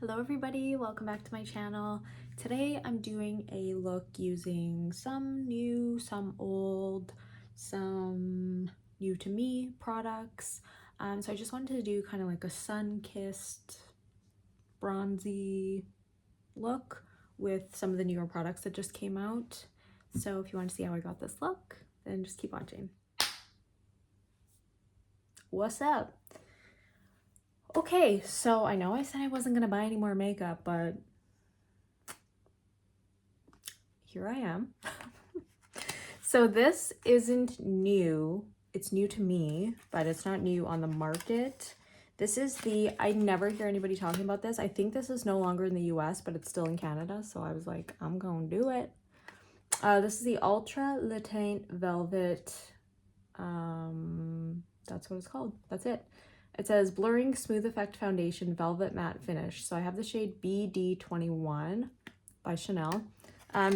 Hello everybody, welcome back to my channel. Today I'm doing a look using some new, some old, some new to me products. So I just wanted to do kind of like a sun-kissed, bronzy look with some of the newer products that just came out. So if you want to see how I got this look, then just keep watching. What's up? Okay, so I know I said I wasn't gonna buy any more makeup, but here I am. So this isn't new. It's new to me, but it's not new on the market. This is I never hear anybody talking about this. I think this is no longer in the US, but it's still in Canada. So I was like, I'm gonna do it. This is the Ultra Latent Velvet. That's what it's called. That's it. It says Blurring Smooth Effect Foundation Velvet Matte Finish. So I have the shade BD21 by Chanel.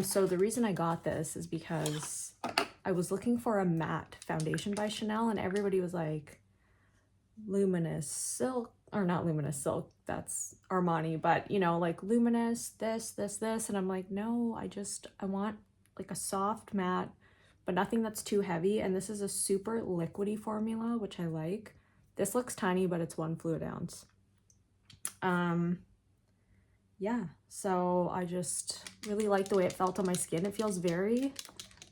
So the reason I got this is because I was looking for a matte foundation by Chanel and everybody was like, Luminous Silk, or not Luminous Silk, that's Armani, but you know, like Luminous, this, and I'm like, no, I want like a soft matte, but nothing that's too heavy. And this is a super liquidy formula, which I like. This looks tiny, but it's 1 fluid ounce. Yeah, so I just really like the way it felt on my skin. It feels very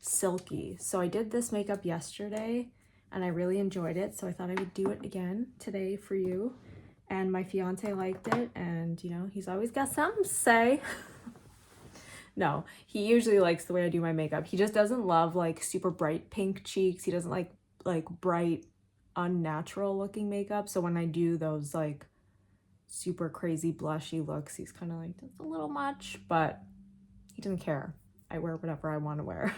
silky. So I did this makeup yesterday and I really enjoyed it. So I thought I would do it again today for you. And my fiance liked it, and you know, he's always got something to say. No, he usually likes the way I do my makeup. He just doesn't love like super bright pink cheeks. He doesn't like bright, unnatural looking makeup. So when I do those like super crazy blushy looks, he's kind of like, that's a little much, but he doesn't care. I wear whatever I want to wear.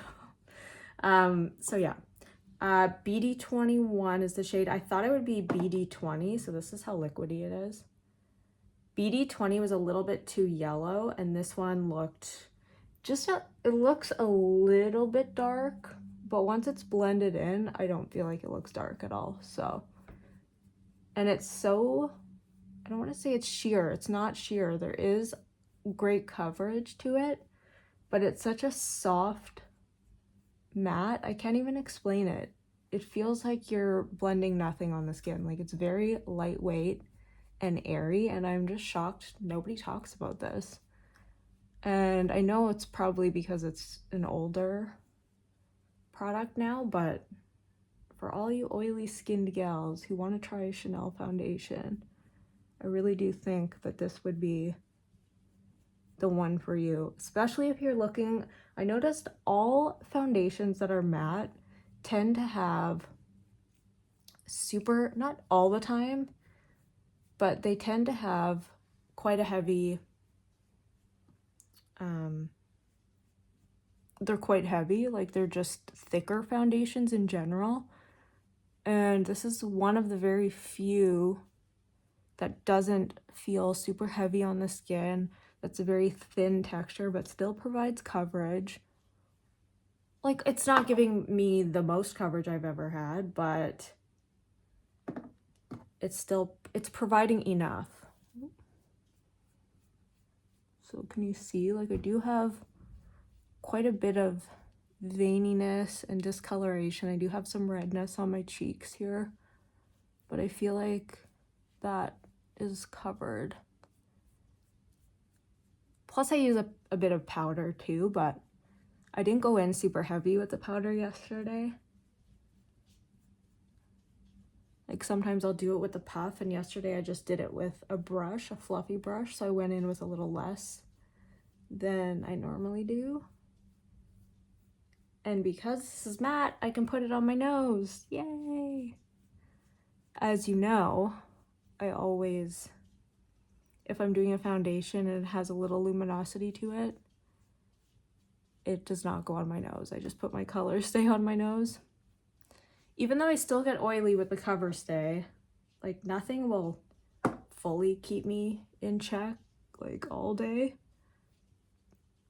So yeah, BD21 is the shade. I thought it would be BD20, so this is how liquidy it is. BD20 was a little bit too yellow, and this one looked it looks a little bit dark, but once it's blended in, I don't feel like it looks dark at all. So, and it's so, I don't want to say it's sheer. It's not sheer. There is great coverage to it, but it's such a soft matte. I can't even explain it. It feels like you're blending nothing on the skin. Like, it's very lightweight and airy, and I'm just shocked nobody talks about this. And I know it's probably because it's an older product now, but for all you oily skinned gals who want to try a Chanel foundation, I really do think that this would be the one for you, especially if you're looking. I noticed all foundations that are matte tend to have super, not all the time, but they tend to have quite a heavy, they're quite heavy, like they're just thicker foundations in general. And this is one of the very few that doesn't feel super heavy on the skin. That's a very thin texture, but still provides coverage. Like, it's not giving me the most coverage I've ever had, but it's providing enough. So can you see, like, I do have quite a bit of veininess and discoloration. I do have some redness on my cheeks here, but I feel like that is covered. Plus I use a bit of powder too, but I didn't go in super heavy with the powder yesterday. Like, sometimes I'll do it with a puff, and yesterday I just did it with a brush, a fluffy brush, so I went in with a little less than I normally do. And because this is matte, I can put it on my nose. Yay! As you know, I always, if I'm doing a foundation and it has a little luminosity to it, it does not go on my nose. I just put my color stay on my nose. Even though I still get oily with the cover stay, like, nothing will fully keep me in check like all day.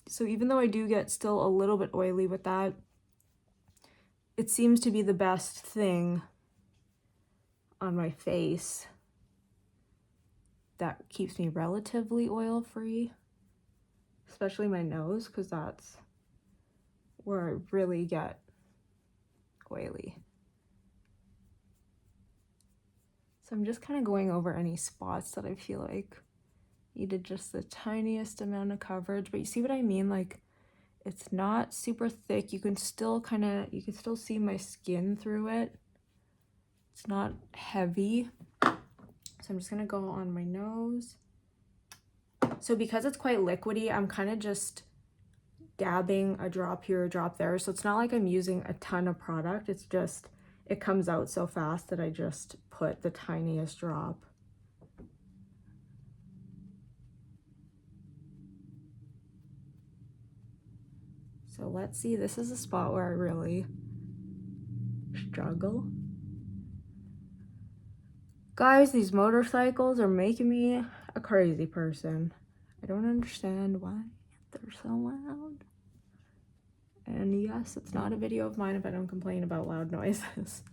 So even though I do get still a little bit oily with that, it seems to be the best thing on my face that keeps me relatively oil free, especially my nose, because that's where I really get oily. So I'm just kind of going over any spots that I feel like needed just the tiniest amount of coverage. But you see what I mean? Like, it's not super thick. You can still see my skin through it. It's not heavy. So I'm just gonna go on my nose. So because it's quite liquidy, I'm kind of just dabbing a drop here, a drop there. So it's not like I'm using a ton of product. It's just, it comes out so fast that I just put the tiniest drop. So let's see, this is a spot where I really struggle. Guys, these motorcycles are making me a crazy person. I don't understand why they're so loud. And yes, it's not a video of mine if I don't complain about loud noises.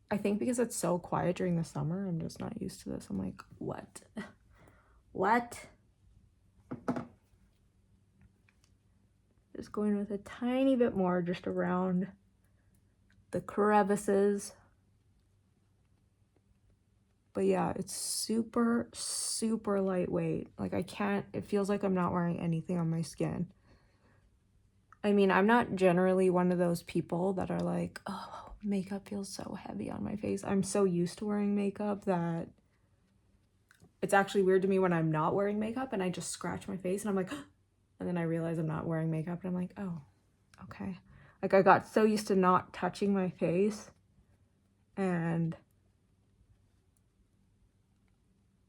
I think because it's so quiet during the summer, I'm just not used to this. I'm like, what? What? Just going with a tiny bit more just around the crevices. But yeah, it's super, super lightweight. Like it feels like I'm not wearing anything on my skin. I mean, I'm not generally one of those people that are like, oh, makeup feels so heavy on my face. I'm so used to wearing makeup that it's actually weird to me when I'm not wearing makeup and I just scratch my face and I'm like, and then I realize I'm not wearing makeup and I'm like, oh, okay. Like I got so used to not touching my face and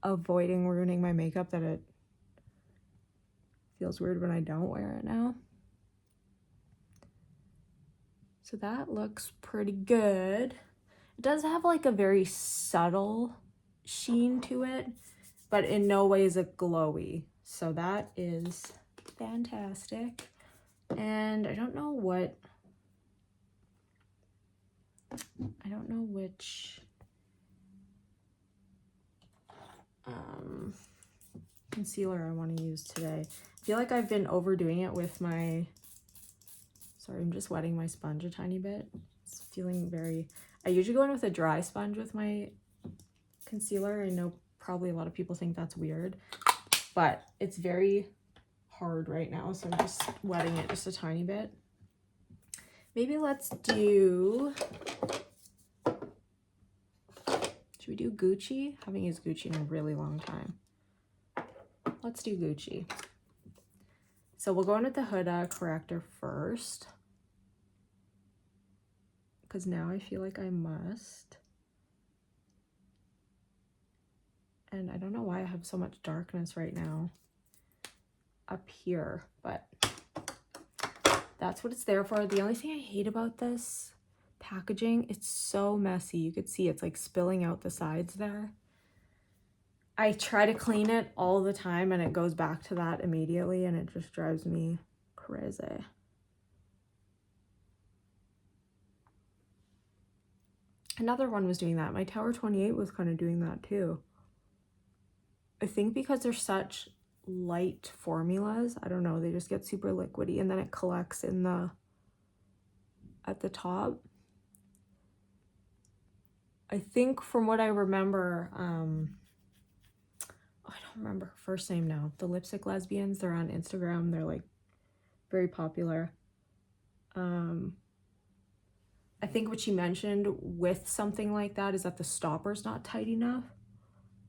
avoiding ruining my makeup that it feels weird when I don't wear it now. So that looks pretty good. It does have like a very subtle sheen to it, but in no way is it glowy. So that is fantastic. And I don't know which concealer I want to use today. I feel like I've been overdoing it with my, sorry, I'm just wetting my sponge a tiny bit. It's feeling I usually go in with a dry sponge with my concealer. I know probably a lot of people think that's weird, but it's very hard right now, so I'm just wetting it just a tiny bit. Maybe let's do, should we do Gucci? I haven't used Gucci in a really long time. Let's do Gucci. So we'll go in with the Huda corrector first, because now I feel like I must. And I don't know why I have so much darkness right now up here, but that's what it's there for. The only thing I hate about this packaging, it's so messy. You could see it's like spilling out the sides there. I try to clean it all the time and it goes back to that immediately and it just drives me crazy. Another one was doing that. My Tower 28 was kind of doing that too. I think because they're such light formulas, I don't know, they just get super liquidy and then it collects in at the top. I think from what I remember, I don't remember her first name now. The Lipstick Lesbians, they're on Instagram. They're like very popular. I think what she mentioned with something like that is that the stopper's not tight enough.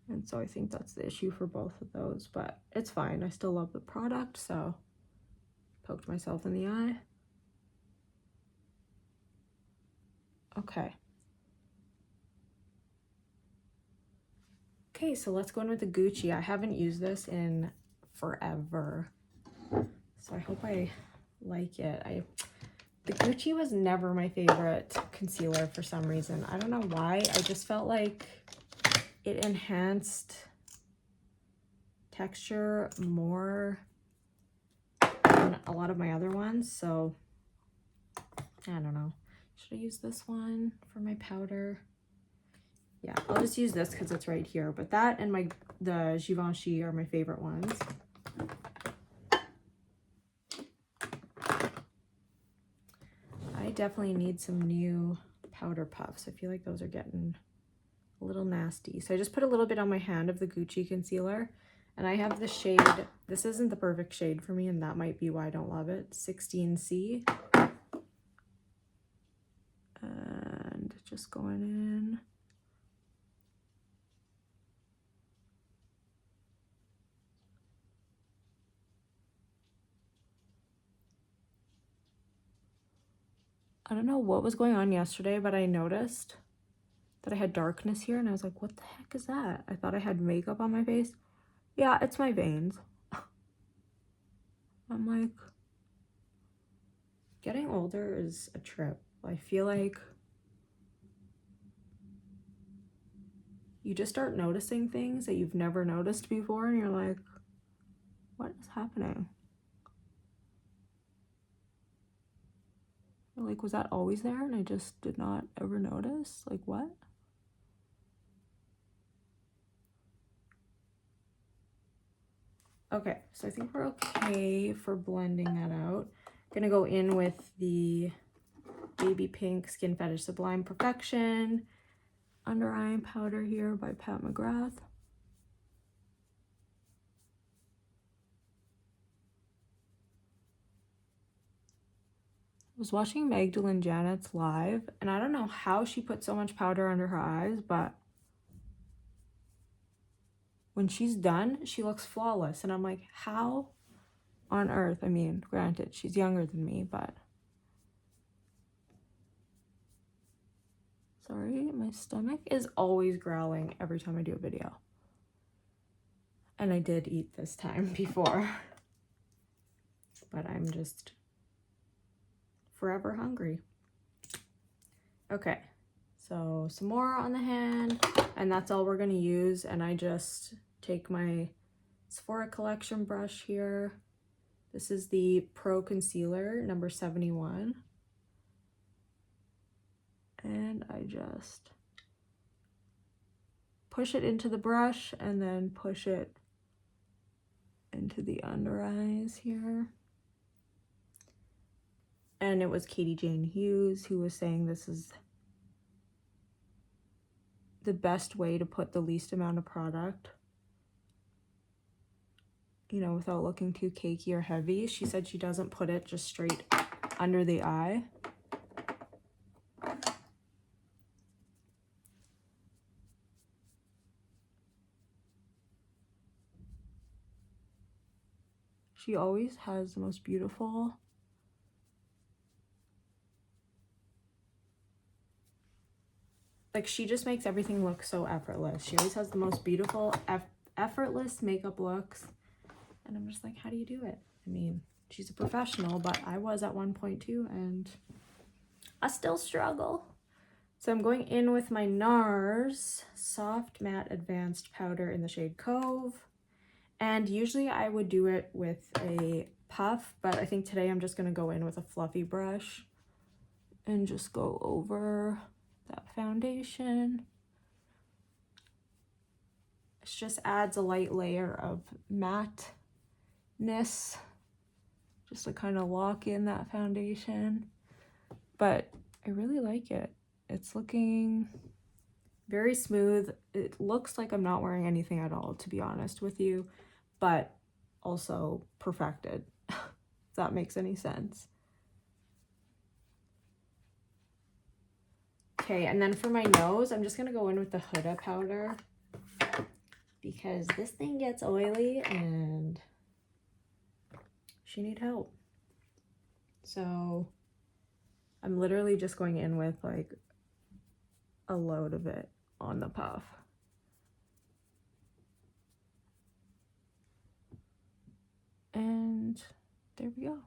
And so I think that's the issue for both of those, but it's fine. I still love the product, so poked myself in the eye. Okay. Okay, so let's go in with the Gucci. I haven't used this in forever, so I hope I like it. The Gucci was never my favorite concealer for some reason. I don't know why. I just felt like it enhanced texture more than a lot of my other ones, so I don't know. Should I use this one for my powder? Yeah, I'll just use this because it's right here. But that and the Givenchy are my favorite ones. I definitely need some new powder puffs. I feel like those are getting a little nasty. So I just put a little bit on my hand of the Gucci concealer. And I have the shade, this isn't the perfect shade for me, and that might be why I don't love it, 16C. And just going in. I don't know what was going on yesterday, but I noticed that I had darkness here, and I was like, what the heck is that? I thought I had makeup on my face. Yeah, it's my veins. I'm like, getting older is a trip. I feel like you just start noticing things that you've never noticed before, and you're like, what is happening? You're like, was that always there and I just did not ever notice? Like, what? Okay, so I think we're okay for blending that out. Gonna go in with the Baby Pink Skin Fetish Sublime Perfection Under Eye Powder here by Pat McGrath. I was watching Magdalene Janet's live, and I don't know how she put so much powder under her eyes, but when she's done, she looks flawless. And I'm like, how on earth? I mean, granted, she's younger than me, but... Sorry, my stomach is always growling every time I do a video. And I did eat this time before. But I'm just forever hungry. Okay, so some more on the hand, and that's all we're gonna use. And I just take my Sephora Collection brush here. This is the Pro Concealer number 71. And I just push it into the brush and then push it into the under eyes here. And it was Katie Jane Hughes who was saying this is the best way to put the least amount of product, you know, without looking too cakey or heavy. She said she doesn't put it just straight under the eye. She always has the most beautiful she just makes everything look so effortless. She always has the most beautiful effortless makeup looks, and I'm just like, how do you do it? I mean, she's a professional, but I was at one point too, and I still struggle. So I'm going in with my NARS Soft Matte Advanced Powder in the shade Cove. And usually I would do it with a puff, but I think today I'm just going to go in with a fluffy brush and just go over that foundation. It just adds a light layer of matte-ness, just to kind of lock in that foundation. But I really like it. It's looking very smooth. It looks like I'm not wearing anything at all, to be honest with you, but also perfected, if that makes any sense. Okay, and then for my nose, I'm just gonna go in with the Huda powder because this thing gets oily and she needs help. So I'm literally just going in with like a load of it on the puff. And there we go.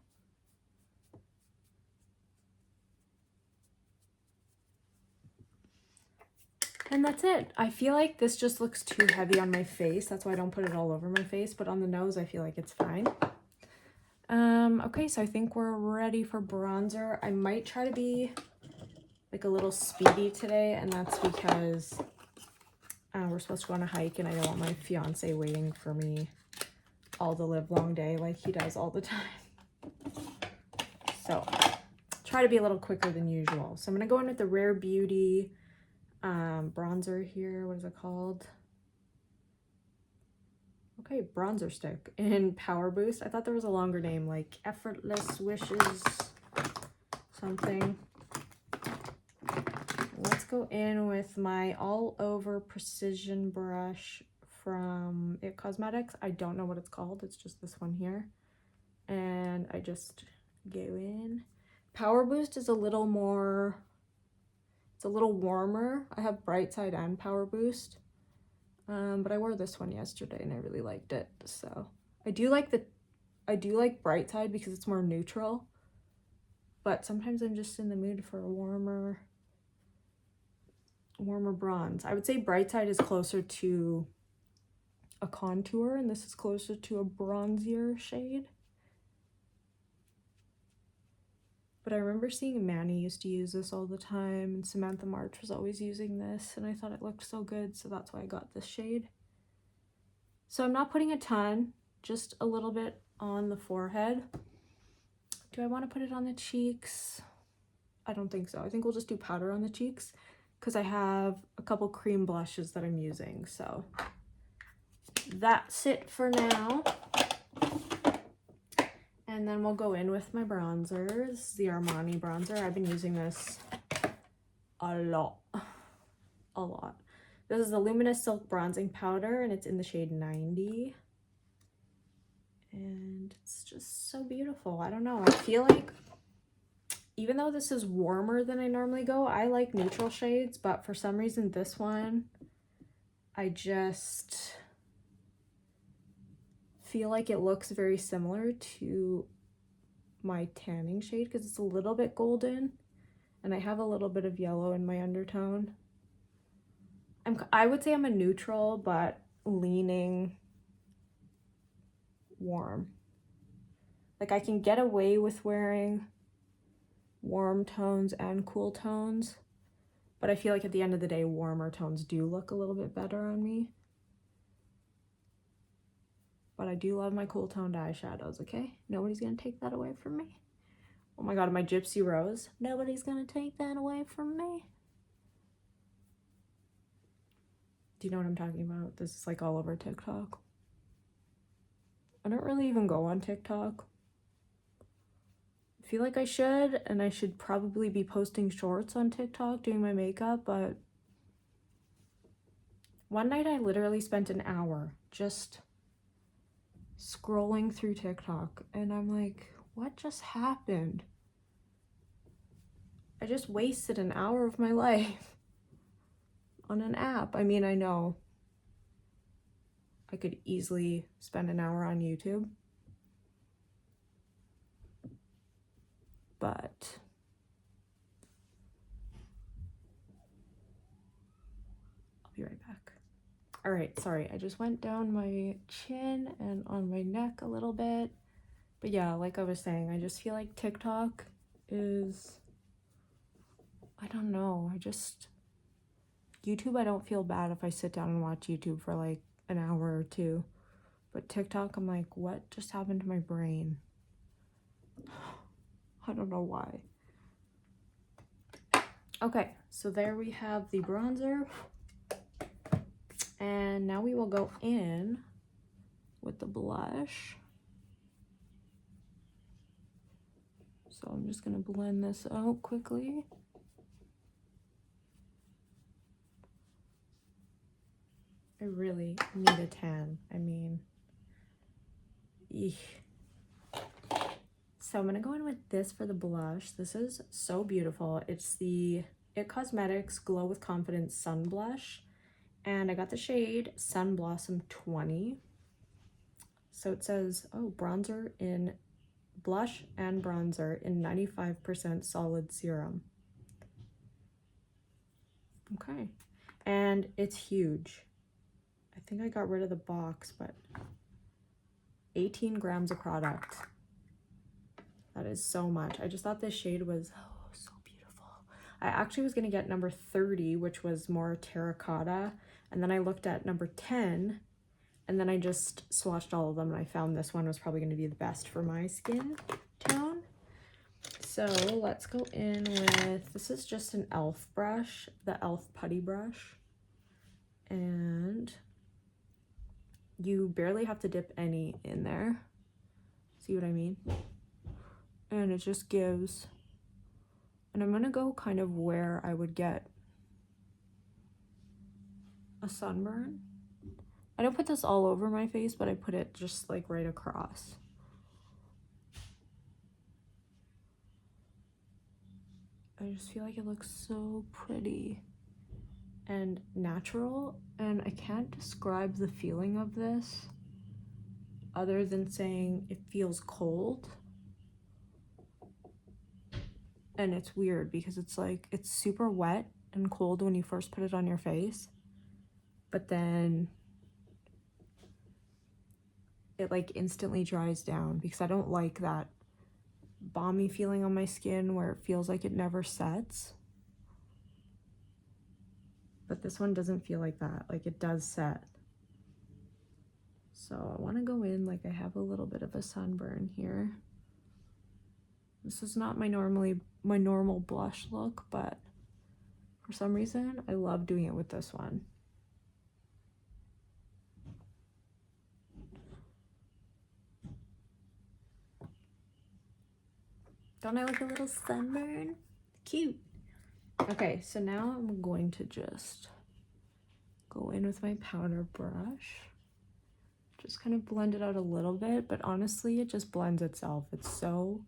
And that's it. I feel like this just looks too heavy on my face. That's why I don't put it all over my face. But on the nose, I feel like it's fine. Okay, so I think we're ready for bronzer. I might try to be like a little speedy today, and that's because we're supposed to go on a hike, and I don't want my fiance waiting for me all the live long day like he does all the time. So try to be a little quicker than usual. So I'm gonna go in with the Rare Beauty bronzer here. What is it called? Okay, bronzer stick in Powerboost. I thought there was a longer name, like Effortless Wishes something. Let's go in with my all over precision brush from It Cosmetics. I don't know what it's called. It's just this one here. And I just go in. Powerboost is a little more, it's a little warmer. I have Bright Side and Powerboost. But I wore this one yesterday and I really liked it. So I do like Bright Side because it's more neutral. But sometimes I'm just in the mood for a warmer bronze. I would say Bright Side is closer to a contour and this is closer to a bronzier shade. But I remember seeing Manny used to use this all the time, and Samantha March was always using this, and I thought it looked so good, so that's why I got this shade. So I'm not putting a ton, just a little bit on the forehead. Do I want to put it on the cheeks? I don't think so. I think we'll just do powder on the cheeks because I have a couple cream blushes that I'm using. So that's it for now. And then we'll go in with my bronzer. This is the Armani bronzer. I've been using this a lot. This is the Luminous Silk Bronzing Powder, and it's in the shade 90. And it's just so beautiful. I don't know. I feel like, even though this is warmer than I normally go, I like neutral shades, but for some reason this one, I just feel like it looks very similar to my tanning shade because it's a little bit golden and I have a little bit of yellow in my undertone. I would say I'm a neutral, but leaning warm. Like I can get away with wearing warm tones and cool tones, but I feel like at the end of the day, warmer tones do look a little bit better on me. But I do love my cool toned eyeshadows, okay? Nobody's gonna take that away from me. Oh my god, my Gypsy Rose. Nobody's gonna take that away from me. Do you know what I'm talking about? This is like all over TikTok. I don't really even go on TikTok. I feel like I should, and I should probably be posting shorts on TikTok doing my makeup, but one night I literally spent an hour just scrolling through TikTok, and I'm like, what just happened? I just wasted an hour of my life on an app. I mean, I know I could easily spend an hour on YouTube, but I'll be right back. All right, sorry, I just went down my chin and on my neck a little bit. But yeah, like I was saying, I just feel like TikTok is, I don't know, YouTube, I don't feel bad if I sit down and watch YouTube for like an hour or two. But TikTok, I'm like, what just happened to my brain? I don't know why. Okay, so there we have the bronzer. And now we will go in with the blush. So I'm just gonna blend this out quickly. I really need a tan. I mean, eek. So I'm gonna go in with this for the blush. This is so beautiful. It's the It Cosmetics Glow with Confidence Sun Blush. And I got the shade Sun Blossom 20. So it says, oh, bronzer in blush and bronzer in 95% solid serum. Okay. And it's huge. I think I got rid of the box, but 18 grams of product. That is so much. I just thought this shade was so beautiful. I actually was going to get number 30, which was more terracotta. And then I looked at number 10, and then I just swatched all of them, and I found this one was probably going to be the best for my skin tone. So let's go in with, this is just an e.l.f. brush, the e.l.f. putty brush. And you barely have to dip any in there. See what I mean? And it just gives, and I'm gonna go kind of where I would get a sunburn. I don't put this all over my face, but I put it just like right across. I just feel like it looks so pretty and natural, and I can't describe the feeling of this other than saying it feels cold. And it's weird because it's like, it's super wet and cold when you first put it on your face, but then it like instantly dries down, because I don't like that balmy feeling on my skin where it feels like it never sets. But this one doesn't feel like that, like it does set. So I want to go in like I have a little bit of a sunburn here. This is not my normal blush look, but for some reason I love doing it with this one. Don't I look a little sunburn? Cute. Okay, so now I'm going to just go in with my powder brush. Just kind of blend it out a little bit, but honestly, it just blends itself. It's so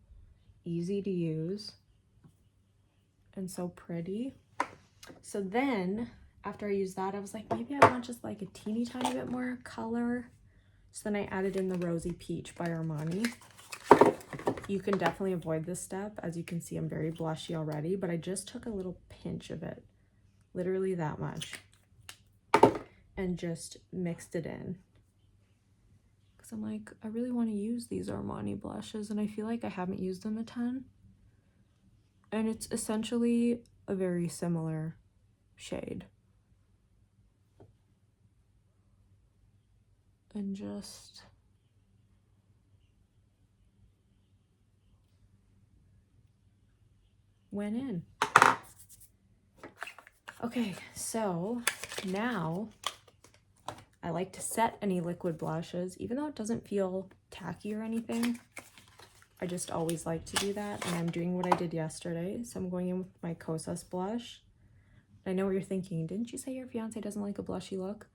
easy to use and so pretty. So then, after I used that, I was like, maybe I want just like a teeny tiny bit more color. So then I added in the Rosy Peach by Armani. You can definitely avoid this step. As you can see, I'm very blushy already, but I just took a little pinch of it, literally that much, and just mixed it in. Because I'm like, I really want to use these Armani blushes, and I feel like I haven't used them a ton. And it's essentially a very similar shade. And just went in. Okay, so now I like to set any liquid blushes, even though it doesn't feel tacky or anything. I just always like to do that, and I'm doing what I did yesterday. So I'm going in with my Kosas blush. I know what you're thinking. Didn't you say your fiance doesn't like a blushy look?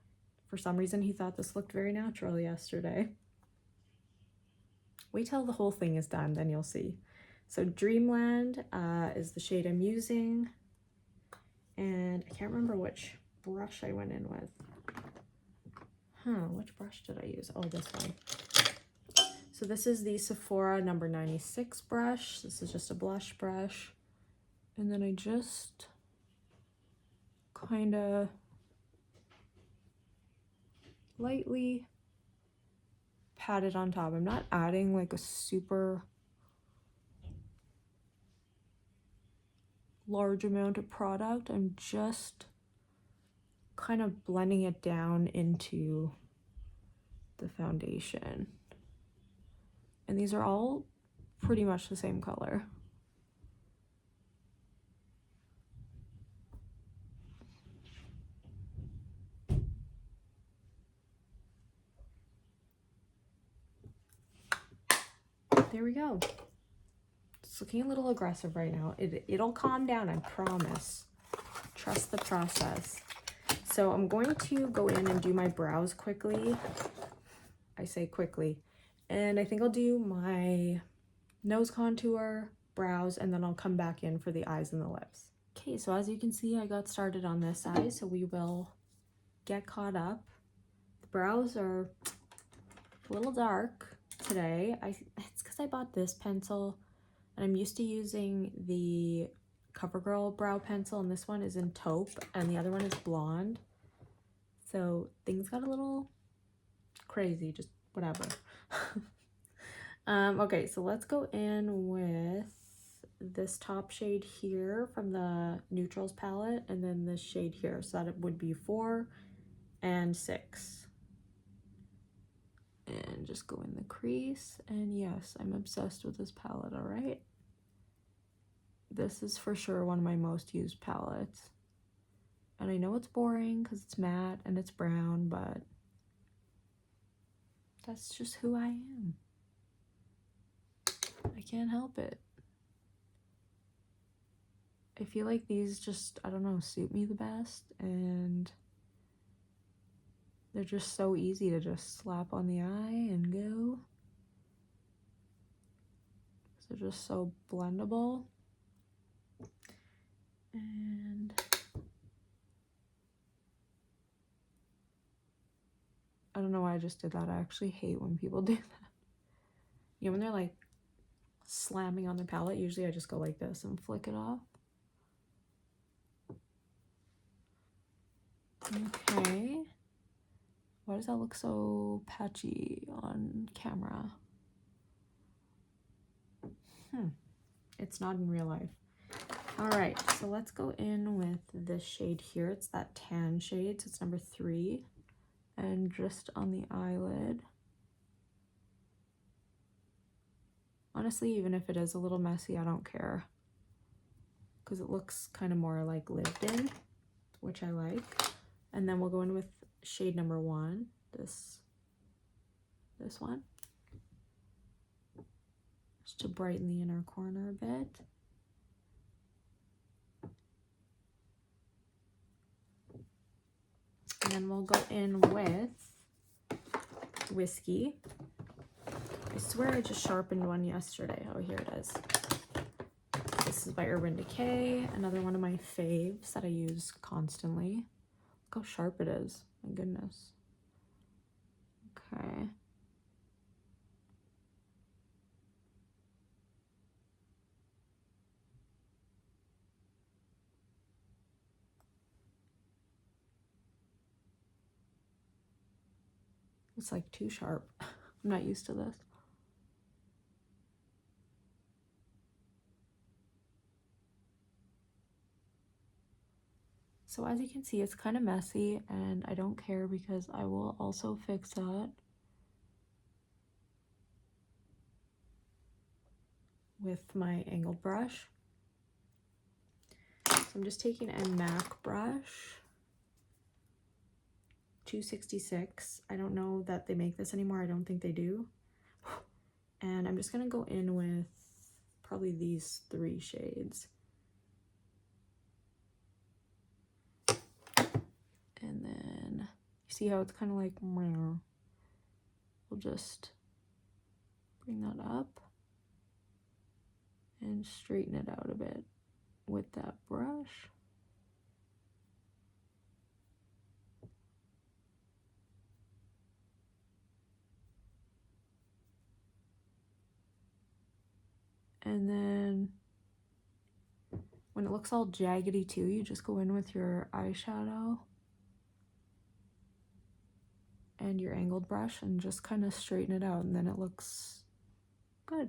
For some reason, he thought this looked very natural yesterday. Wait till the whole thing is done, then you'll see. So Dreamland is the shade I'm using. And I can't remember which brush I went in with. Which brush did I use? Oh, this one. So this is the Sephora number 96 brush. This is just a blush brush. And then I just kind of lightly pat it on top. I'm not adding like a super large amount of product. I'm just kind of blending it down into the foundation. And these are all pretty much the same color. There we go. It's looking a little aggressive right now. It'll calm down, I promise. Trust the process. So I'm going to go in and do my brows quickly. I say quickly. And I think I'll do my nose contour, brows, and then I'll come back in for the eyes and the lips. Okay, so as you can see, I got started on this eye, so we will get caught up. The brows are a little dark today. It's because I bought this pencil, and I'm used to using the CoverGirl brow pencil, and this one is in taupe, and the other one is blonde. So things got a little crazy, just whatever. Okay, so let's go in with this top shade here from the Neutrals palette, and then this shade here, so that it would be 4 and 6. And just go in the crease, and yes, I'm obsessed with this palette, all right? This is for sure one of my most used palettes. And I know it's boring because it's matte and it's brown, but that's just who I am. I can't help it. I feel like these just, I don't know, suit me the best, and they're just so easy to just slap on the eye and go. They're just so blendable. And I don't know why I just did that. I actually hate when people do that. You know, when they're like slamming on the palette, usually I just go like this and flick it off. Okay. Why does that look so patchy on camera? It's not in real life. All right, so let's go in with this shade here. It's that tan shade, so it's number 3. And just on the eyelid. Honestly, even if it is a little messy, I don't care. Because it looks kind of more like lived in, which I like. And then we'll go in with shade number 1, this one. Just to brighten the inner corner a bit. And then we'll go in with Whiskey. I swear I just sharpened one yesterday. Oh, here it is. This is by Urban Decay, another one of my faves that I use constantly. Look how sharp it is. My goodness. Okay. It's like too sharp. I'm not used to this. So as you can see, it's kind of messy, and I don't care because I will also fix that with my angled brush. So I'm just taking a MAC brush, 266. I don't know that they make this anymore. I don't think they do. And I'm just gonna go in with probably these 3 shades. And then you see how it's kind of like, we'll just bring that up and straighten it out a bit with that brush. And then when it looks all jaggedy too, you just go in with your eyeshadow and your angled brush and just kind of straighten it out, and then it looks good.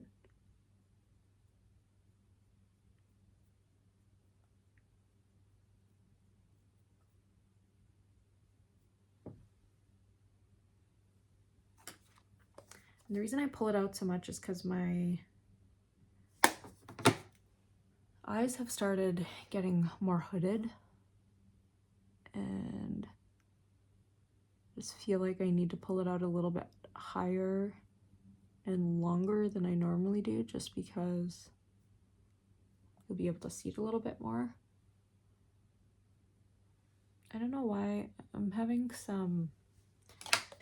And the reason I pull it out so much is because my eyes have started getting more hooded, and just feel like I need to pull it out a little bit higher and longer than I normally do, just because you'll be able to see it a little bit more. I don't know why I'm having some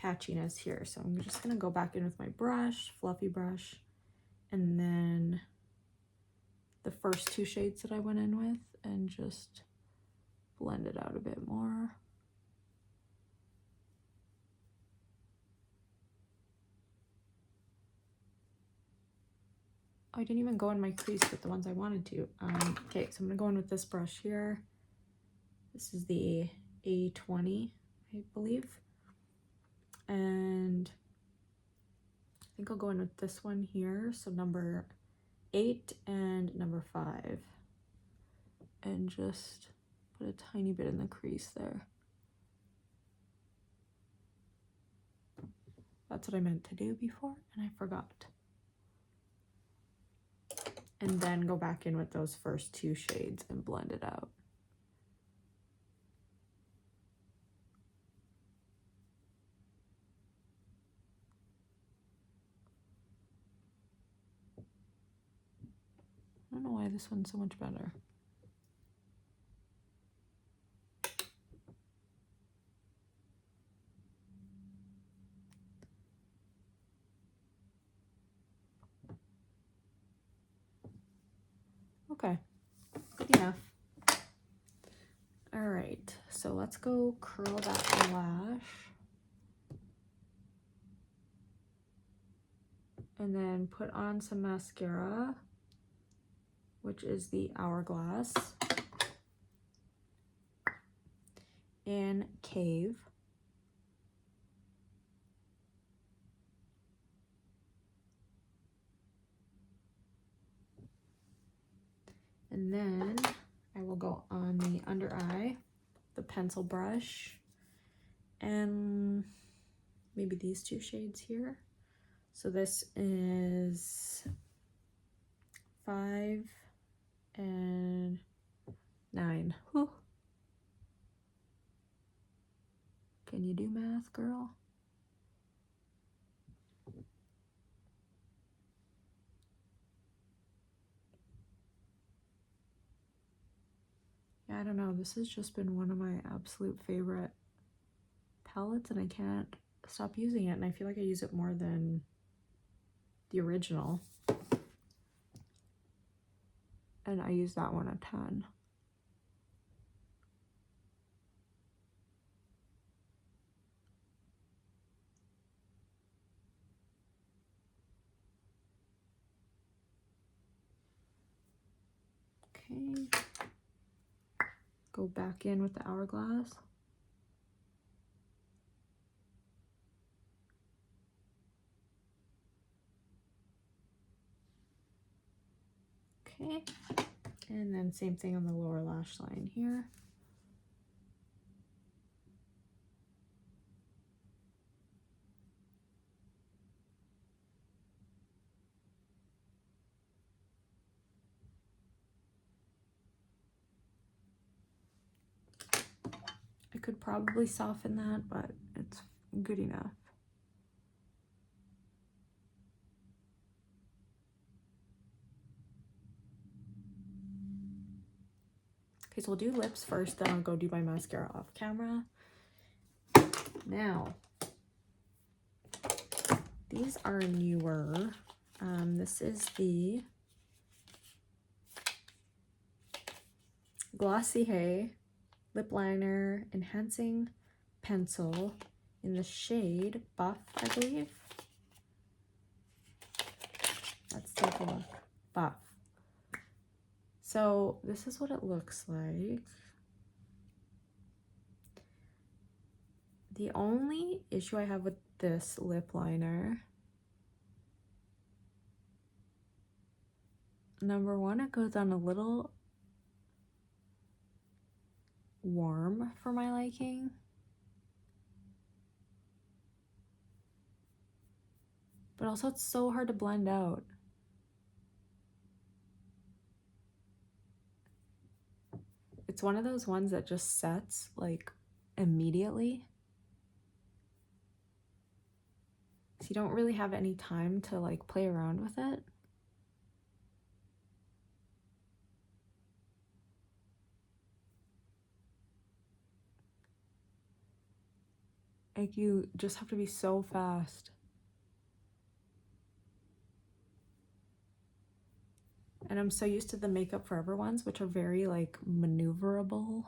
patchiness here, so I'm just gonna go back in with my brush, fluffy brush, and then the first 2 shades that I went in with, and just blend it out a bit more. Oh, I didn't even go in my crease with the ones I wanted to. Okay, so I'm gonna go in with this brush here. This is the A20, I believe. And think I'll go in with this one here. So number 8 and number 5. And just put a tiny bit in the crease there. That's what I meant to do before, and I forgot. And then go back in with those first 2 shades and blend it out. I don't know why this one's so much better. Okay, good enough. All right, so let's go curl that lash. And then put on some mascara, which is the Hourglass, and Cave. And then I will go on the under eye, the pencil brush, and maybe these 2 shades here. So this is 5 and 9. Whew. Can you do math, girl? Yeah, I don't know. This has just been one of my absolute favorite palettes, and I can't stop using it. And I feel like I use it more than the original. And I use that one a ton. Okay. Go back in with the Hourglass. Okay, and then same thing on the lower lash line here. I could probably soften that, but it's good enough. Okay, so we'll do lips first, then I'll go do my mascara off camera. Now, these are newer. This is the Glossier lip liner enhancing pencil in the shade Buff, I believe. Let's take a look. Buff. So this is what it looks like. The only issue I have with this lip liner, number one, it goes on a little warm for my liking. But also it's so hard to blend out. It's one of those ones that just sets like immediately. So you don't really have any time to like play around with it. Like you just have to be so fast. And I'm so used to the Makeup Forever ones, which are very like maneuverable.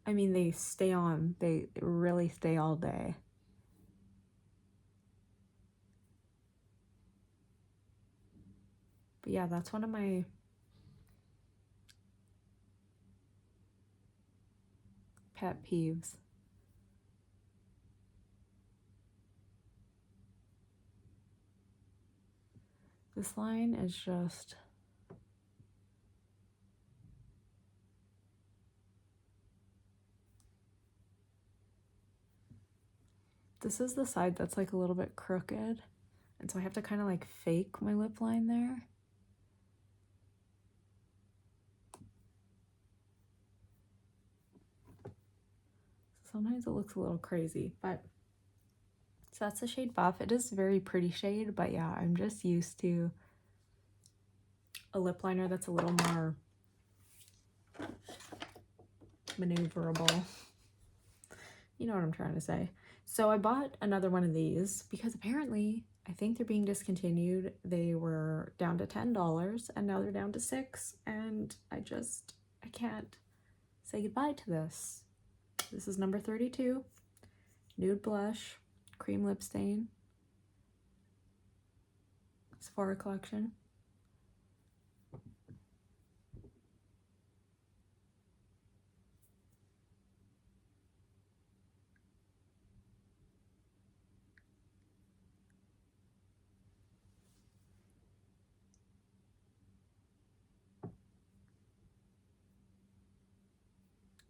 I mean, they stay on, they really stay all day. But yeah, that's one of my pet peeves. This line is just... This is the side that's like a little bit crooked, and so I have to kind of like fake my lip line there. Sometimes it looks a little crazy, but so that's the shade Buff. It is a very pretty shade, but yeah, I'm just used to a lip liner that's a little more maneuverable. You know what I'm trying to say. So I bought another one of these because apparently I think they're being discontinued. They were down to $10 and now they're down to $6, and I can't say goodbye to this. This is number 32, nude blush, cream lip stain, Sephora collection.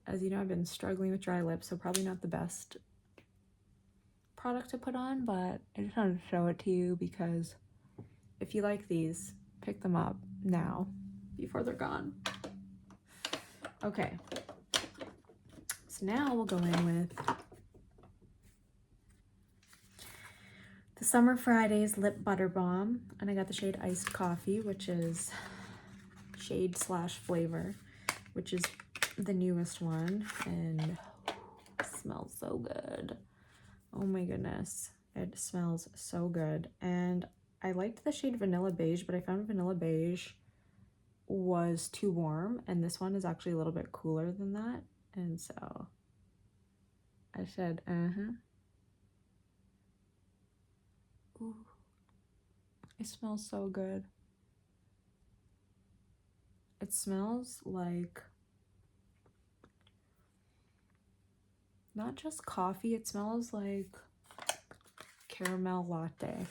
As you know, I've been struggling with dry lips, so probably not the best product to put on, but I just wanted to show it to you because if you like these, pick them up now before they're gone. Okay, so now we'll go in with the Summer Fridays Lip Butter Balm, and I got the shade Iced Coffee, which is shade slash flavor, which is the newest one, and it smells so good. Oh my goodness, it smells so good. And I liked the shade Vanilla Beige, but I found Vanilla Beige was too warm, and this one is actually a little bit cooler than that, and so I said Ooh, it smells so good. It smells like not just coffee, it smells like caramel latte.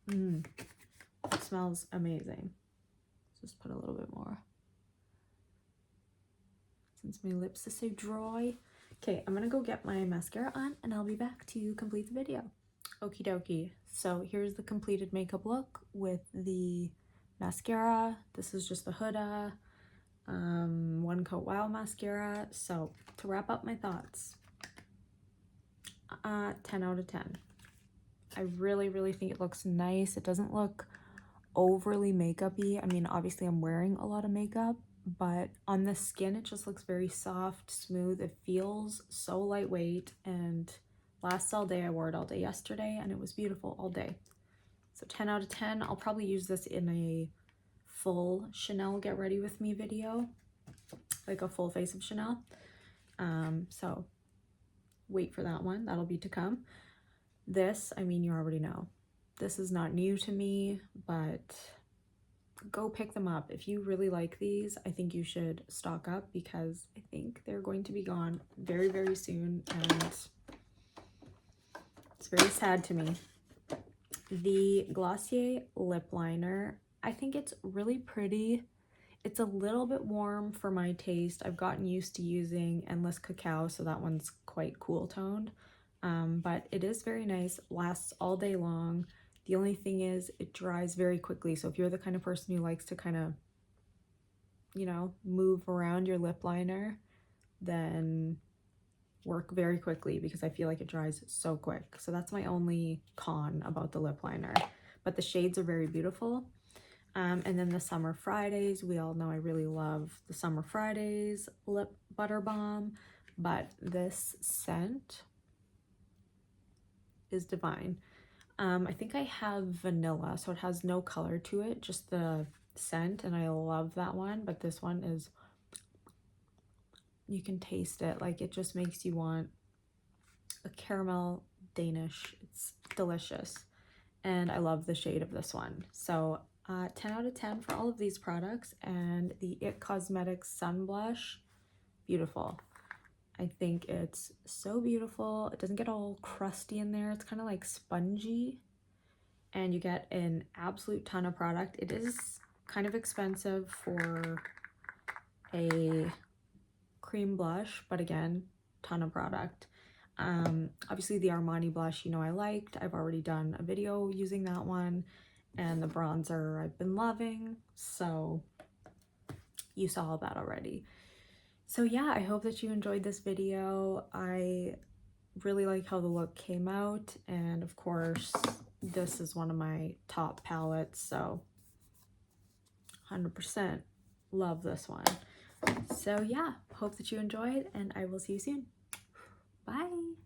It smells amazing. Let's just put a little bit more since my lips are so dry. Okay, I'm gonna go get my mascara on and I'll be back to complete the video. Okie dokie, so here's the completed makeup look with the mascara. This is just the Huda One Coat Wow mascara. So to wrap up my thoughts, 10 out of 10. I really think it looks nice. It doesn't look overly makeup-y. I mean, obviously I'm wearing a lot of makeup, but on the skin it just looks very soft, smooth. It feels so lightweight, and lasts all day. I wore it all day yesterday and it was beautiful all day. So 10 out of 10. I'll probably use this in a full Chanel Get Ready With Me video, like a full face of Chanel. So wait for that one. That'll be to come. This, I mean, you already know. This is not new to me, but go pick them up. If you really like these, I think you should stock up because I think they're going to be gone very soon, and it's very sad to me. The Glossier lip liner, I think it's really pretty. It's a little bit warm for my taste. I've gotten used to using Endless Cacao, so that one's quite cool toned. But it is very nice, lasts all day long. The only thing is it dries very quickly. So if you're the kind of person who likes to kind of, you know, move around your lip liner, then work very quickly because I feel like it dries so quick. So that's my only con about the lip liner. But the shades are very beautiful. And then the Summer Fridays, we all know I really love the Summer Fridays Lip Butter Balm, but this scent is divine. I think I have vanilla, so it has no color to it, just the scent, and I love that one. But this one is, you can taste it, like it just makes you want a caramel Danish. It's delicious, and I love the shade of this one. So 10 out of 10 for all of these products. And the It Cosmetics Sun Blush, beautiful. I think it's so beautiful. It doesn't get all crusty in there. It's kind of like spongy, and you get an absolute ton of product. It is kind of expensive for a cream blush, but again, ton of product. Obviously the Armani blush, you know, I liked. I've already done a video using that one, and the bronzer I've been loving, so you saw that already. So yeah, I hope that you enjoyed this video. I really like how the look came out, and of course this is one of my top palettes, so 100% love this one. So yeah, hope that you enjoyed, and I will see you soon. Bye.